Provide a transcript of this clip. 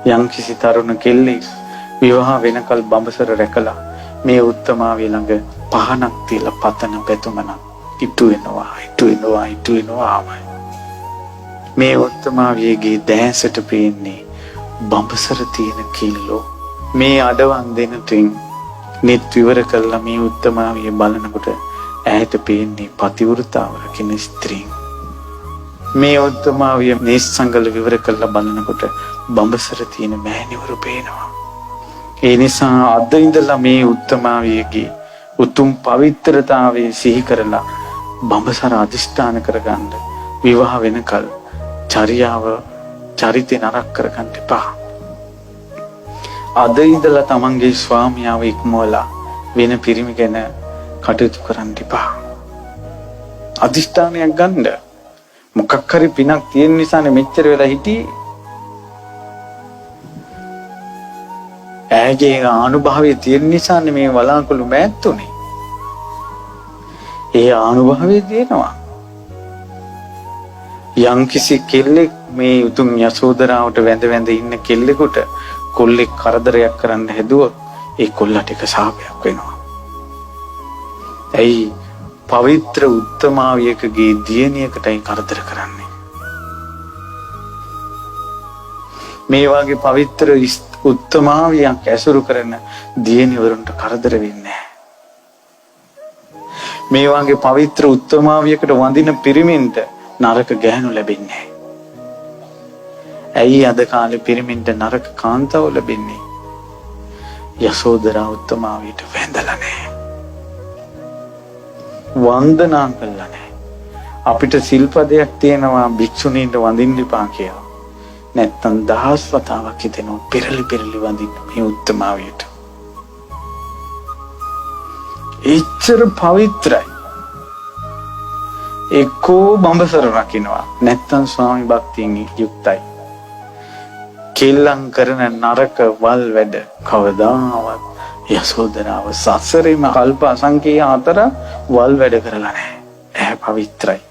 යම්කිසි තරුණ කෙල්ලෙක් විවාහ වෙනකල් බඹසර රැකලා මේ උත්තමාවිය ළඟ පහනක් තියලා පතන පැතුමන ඉටු වෙනවා. මේ උත්තමාවියගේ දැසට පේන්නේ බඹසර තියෙන කිල්ලෝ. මේ අඩවන් දෙනටින් net විවර කළා මේ උත්තමාවිය බලනකොට ඈත පේන්නේ පතිවෘතාව රකින්න ස්ත්‍රීන්. මේ උත්තමාවිය නිස්සංගල විවර කළා බලනකොට බඹසර තියෙන මෑණිවරු පේනවා. ඒ නිසා අද ඉඳලා මේ උත්තමාවියගේ උතුම් පවිත්‍රතාවයේ සිහි කරලා බඹසර අදිෂ්ඨාන කරගන්න විවාහ වෙනකල් චරිතය නරක කරගන්න එපා. අද ඉඳලා තමන්ගේ ස්වාමියාව ඉක්මවලා වෙන පිරිමි ගැන කටයුතු කරන්න එපා. අදිෂ්ඨානයක් ගන්න. මොකක් හරි පිනක් තියෙන නිසානේ මෙච්චර වෙලා හිටියේ. ඇගේ අනුභවය තියෙන නිසානේ මේ වලාකුළු මෑත්තුනේ. ඒ අනුභවය තියෙනවා. යම්කිසි කෙල්ලෙක් මේ උතුම් යසෝදරාවට වැඳ ඉන්න කෙල්ලෙකුට කොල්ලෙක් කරදරයක් කරන්න හැදුවොත් ඒ කොල්ලට එක ශාපයක් වෙනවා. ඇයි පවිත්‍ර උත්තමාවියකගේ දියණියකටයි කරදර කරන්නේ. මේ වගේ පවිත්‍ර උත්තමාවියක් ඇසුරු කරන දියණිවරුන්ට කරදර වෙන්නේ නැහැ. මේ වගේ පවිත්‍ර උත්තමාවියකට වඳින පිරිමින්ට නරක ගැහණු ලැබෙන්නේ නැහැ. ඇයි අද කාලේ පිරිමින්ට නරක කාන්තාව ලැබෙන්නේ? යසෝදරා උත්තමාවියට වැඳලා නැහැ. වන්දනා කළා නැහැ. අපිට සිල්පදයක් තියෙනවා භික්ෂුණීන්ට වඳින්න එපා කියලා. නැත්තම් දහස් වතාවක් හිතෙනවා පෙරලි වඳින්න මේ උත්තමාවියට. එච්චර පවිත්‍රයි. එක්කෝ බඹසර රකින්නවා නැත්තම් ස්වාමි භක්තියෙන් යුක්තයි. කෙල්ලම් කරන නරක වල් වැඩ කවදාවත් යසෝදරාව සසරේම කල්ප අසංඛ්‍ය 4 වල් වැඩ කරලා නැහැ. ඇහැ පවිත්‍රයි.